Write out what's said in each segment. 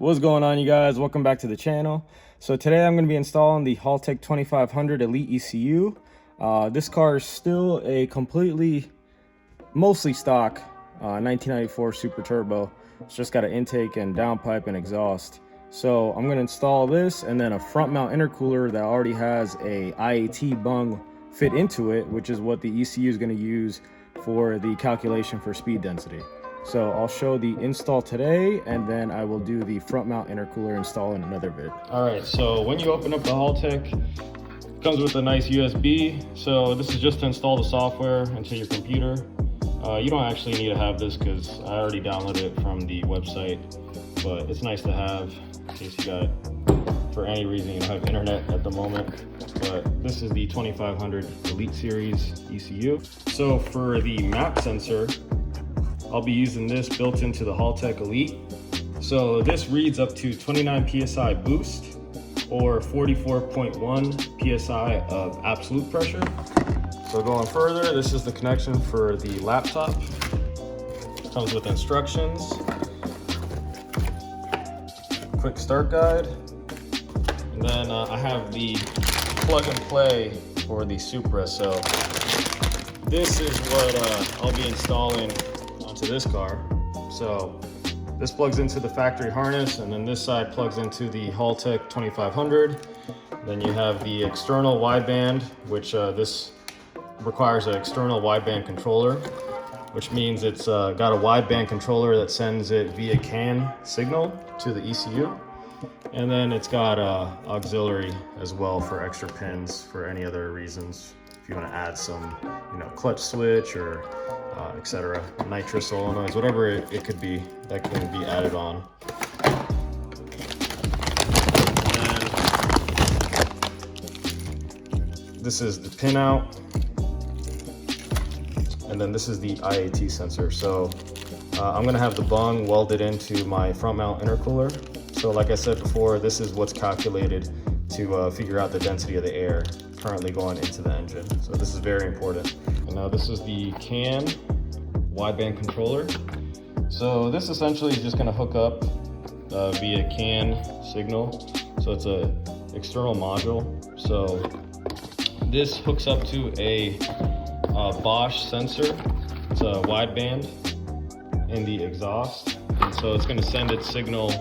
What's going on, you guys? Welcome back to the channel. So today I'm going to be installing the Haltech 2500 Elite ECU. This car is still a mostly stock 1994 Super Turbo. It's just got an intake and downpipe and exhaust. So I'm going to install this and then a front mount intercooler that already has a IAT bung fit into it, which is what the ECU is going to use for the calculation for speed density. So I'll show the install today, and then I will do the front mount intercooler install in another vid. All right, so when you open up the Haltech, it comes with a nice USB. So this is just to install the software into your computer. You don't actually need to have this because I already downloaded it from the website, but it's nice to have in case for any reason you don't have internet at the moment. But this is the 2500 Elite Series ECU. So for the map sensor, I'll be using this built into the Haltech Elite. So this reads up to 29 PSI boost or 44.1 PSI of absolute pressure. So going further, this is the connection for the laptop. Comes with instructions, quick start guide, and then I have the plug and play for the Supra. So this is what I'll be installing onto this car. So this plugs into the factory harness, and then this side plugs into the Haltech 2500. Then you have the external wideband, which this requires an external wideband controller, which means it's got a wideband controller that sends it via CAN signal to the ECU. And then it's got auxiliary as well for extra pins for any other reasons. If you want to add some, clutch switch or etc. Nitrous solenoids, whatever it could be, that can be added on. And this is the pin out. And then this is the IAT sensor. So I'm gonna have the bung welded into my front mount intercooler. So like I said before, this is what's calculated to figure out the density of the air currently going into the engine. So this is very important. And now this is the CAN wideband controller. So this essentially is just gonna hook up via CAN signal. So it's a external module. So this hooks up to a Bosch sensor. It's a wideband in the exhaust. And so it's gonna send its signal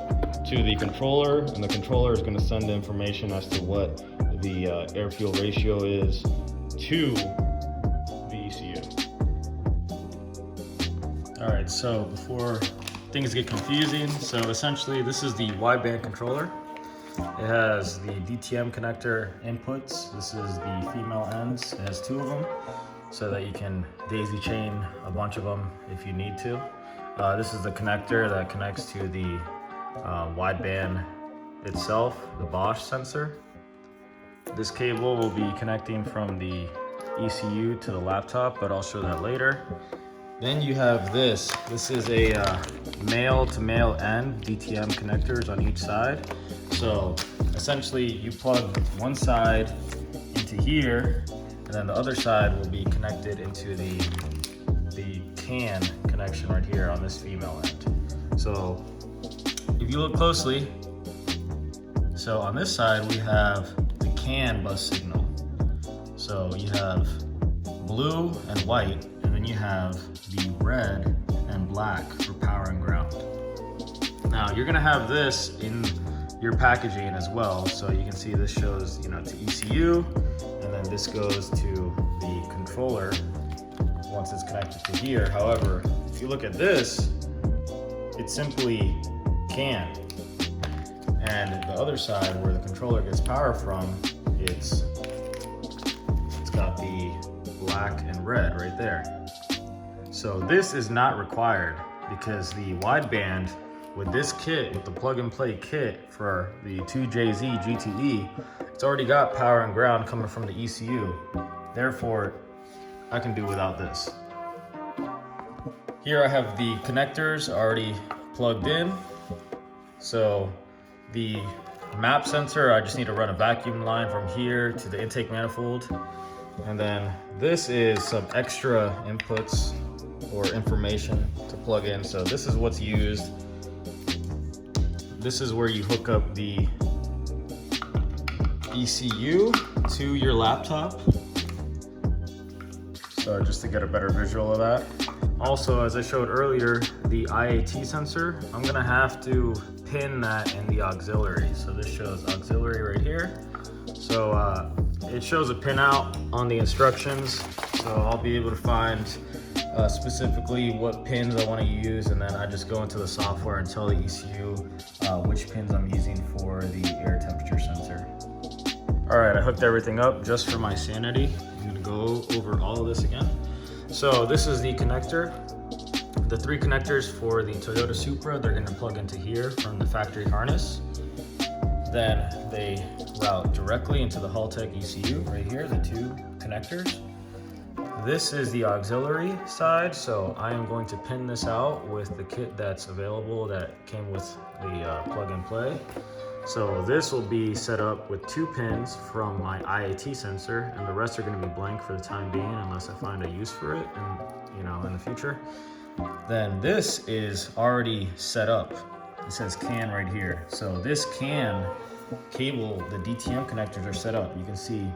to the controller, and the controller is gonna send information as to what the air-fuel ratio is to the ECU. All right, so before things get confusing, so essentially this is the wideband controller. It has the DTM connector inputs. This is the female ends. It has 2 of them so that you can daisy chain a bunch of them if you need to. This is the connector that connects to the wideband itself, the Bosch sensor. This cable will be connecting from the ECU to the laptop, but I'll show that later. Then you have this. This is a male to male end DTM connectors on each side. So essentially you plug one side into here, and then the other side will be connected into the CAN connection right here on this female end. So if you look closely, so on this side we have the CAN bus signal. So you have blue and white, and then you have the red and black for power and ground. Now you're gonna have this in your packaging as well. So you can see this shows, to ECU, and then this goes to the controller once it's connected to here. However, if you look at this, it's simply CAN. And the other side where the controller gets power from, it's got the black and red right there. So this is not required because the wideband with this kit, with the plug and play kit for the 2JZ GTE, it's already got power and ground coming from the ECU. Therefore, I can do without this. Here I have the connectors already plugged in. So the map sensor, I just need to run a vacuum line from here to the intake manifold. And then this is some extra inputs or information to plug in. So this is what's used this is where you hook up the ECU to your laptop. So just to get a better visual of that. Also, as I showed earlier, the Iat sensor, I'm gonna have to pin that in the auxiliary. So this shows auxiliary right here. So it shows a pinout on the instructions. So I'll be able to find specifically what pins I want to use, and then I just go into the software and tell the ECU which pins I'm using for the air temperature sensor. All right, I hooked everything up just for my sanity. I'm gonna go over all of this again. So this is the connector. The 3 connectors for the Toyota Supra, they're gonna plug into here from the factory harness. Then they route directly into the Haltech ECU right here, the 2 connectors. This is the auxiliary side, so I am going to pin this out with the kit that's available that came with the plug and play. So this will be set up with 2 pins from my Iat sensor, and the rest are going to be blank for the time being unless I find a use for it in the future. Then this is already set up. It says CAN right here. So this CAN cable, the DTM connectors are set up. You can see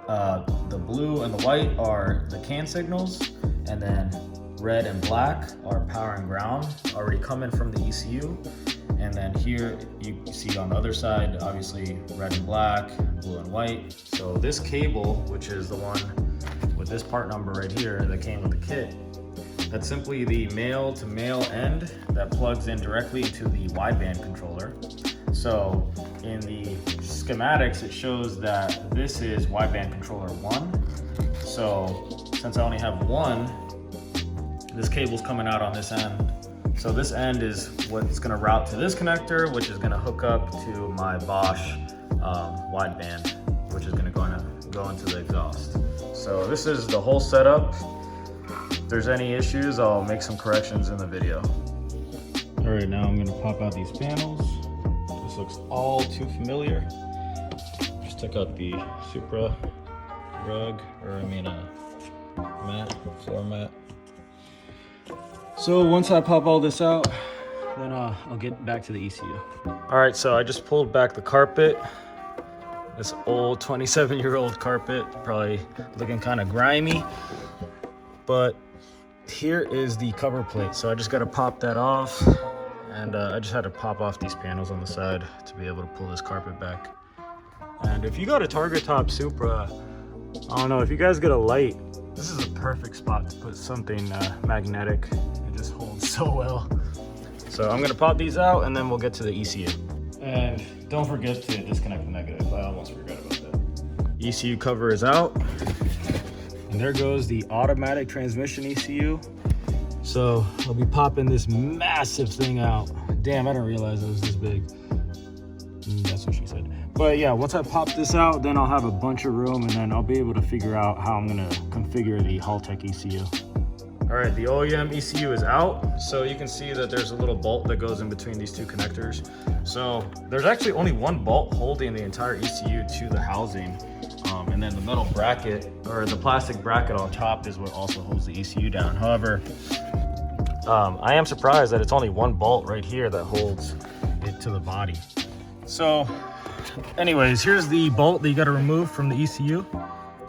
the blue and the white are the CAN signals, and then red and black are power and ground, already coming from the ECU. And then here you see on the other side, obviously red and black, blue and white. So this cable, which is the one with this part number right here that came with the kit, that's simply the male to male end that plugs in directly to the wideband controller. So in the schematics, it shows that this is wideband controller 1. So since I only have 1, this cable's coming out on this end. So this end is what's gonna route to this connector, which is gonna hook up to my Bosch wideband, which is gonna go into the exhaust. So this is the whole setup. If there's any issues, I'll make some corrections in the video. All right, now I'm gonna pop out these panels. This looks all too familiar. Just took out the Supra rug, mat, floor mat. So once I pop all this out, then I'll get back to the ECU. All right, so I just pulled back the carpet. This old 27-year-old carpet, probably looking kind of grimy, but here is the cover plate. So I just got to pop that off, and I just had to pop off these panels on the side to be able to pull this carpet back. And if you got a Target Top Supra, I don't know, if you guys get a light, this is a perfect spot to put something magnetic. It just holds so well. So I'm gonna pop these out and then we'll get to the ECU. And don't forget to disconnect the negative. I almost forgot about that. ECU cover is out. And there goes the automatic transmission ECU. So I'll be popping this massive thing out. Damn, I didn't realize it was this big. That's what she said. But yeah, once I pop this out, then I'll have a bunch of room, and then I'll be able to figure out how I'm gonna configure the Haltech ECU. All right, the OEM ECU is out. So you can see that there's a little bolt that goes in between these 2 connectors. So there's actually only 1 bolt holding the entire ECU to the housing. And then the metal bracket, or the plastic bracket on top, is what also holds the ECU down. However, I am surprised that it's only 1 bolt right here that holds it to the body. So anyways, here's the bolt that you got to remove from the ECU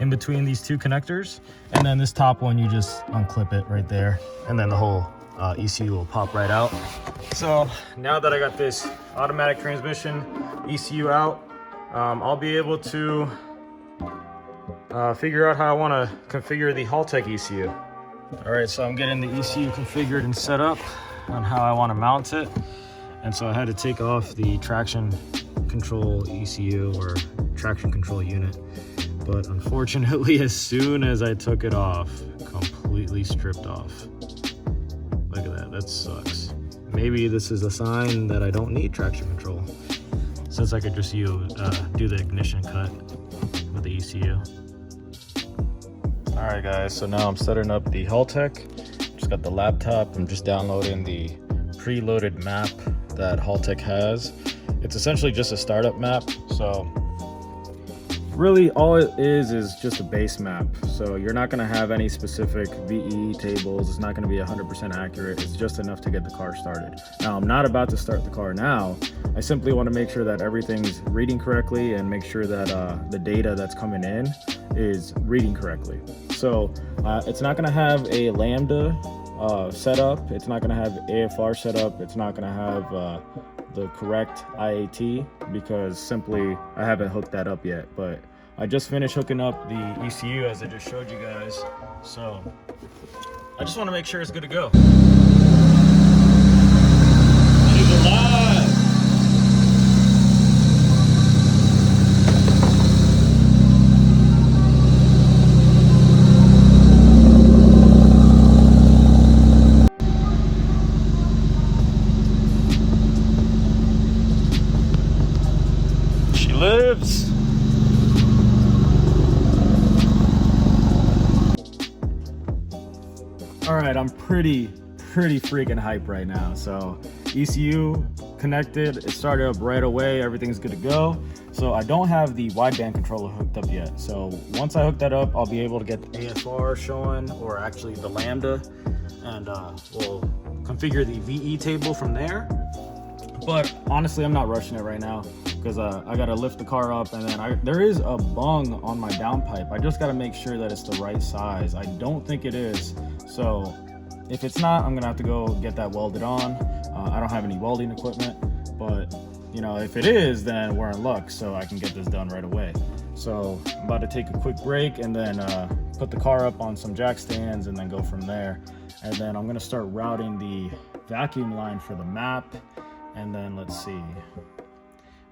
in between these 2 connectors. And then this top one, you just unclip it right there. And then the whole ECU will pop right out. So now that I got this automatic transmission ECU out, I'll be able to figure out how I want to configure the Haltech ECU. All right, so I'm getting the ECU configured and set up on how I want to mount it. And so I had to take off the traction control ECU, or traction control unit. But unfortunately, as soon as I took it off, completely stripped off. Look at that, that sucks. Maybe this is a sign that I don't need traction control, since I could just do the ignition cut with the ECU. All right guys, so now I'm setting up the Haltech. Just got the laptop. I'm just downloading the preloaded map that Haltech has. It's essentially just a startup map. So really all it is just a base map. So you're not going to have any specific VE tables. It's not going to be 100% accurate. It's just enough to get the car started. Now, I'm not about to start the car now. I simply want to make sure that everything's reading correctly and make sure that the data that's coming in is reading correctly. So it's not going to have a lambda setup. It's not going to have AFR setup. It's not going to have the correct IAT because simply I haven't hooked that up yet. But I just finished hooking up the ECU as I just showed you guys. So I just want to make sure it's good to go. It is alive. Lives. All right, I'm pretty freaking hype right now. So ECU connected, it started up right away, everything's good to go. So I don't have the wideband controller hooked up yet. So once I hook that up, I'll be able to get the AFR showing, or actually the lambda, and we'll configure the VE table from there. But honestly, I'm not rushing it right now because I gotta lift the car up, and then there is a bung on my downpipe. I just gotta make sure that it's the right size. I don't think it is, so if it's not, I'm gonna have to go get that welded on. I don't have any welding equipment, but you know, if it is, then we're in luck, so I can get this done right away. So I'm about to take a quick break and then put the car up on some jack stands and then go from there. And then I'm gonna start routing the vacuum line for the map. And then let's see,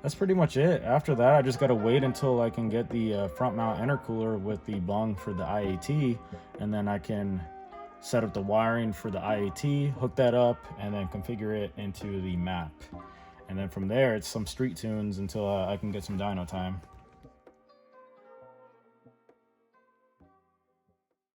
that's pretty much it. After that, I just gotta wait until I can get the front mount intercooler with the bung for the IAT, and then I can set up the wiring for the IAT, hook that up, and then configure it into the map. And then from there, it's some street tunes until I can get some dyno time.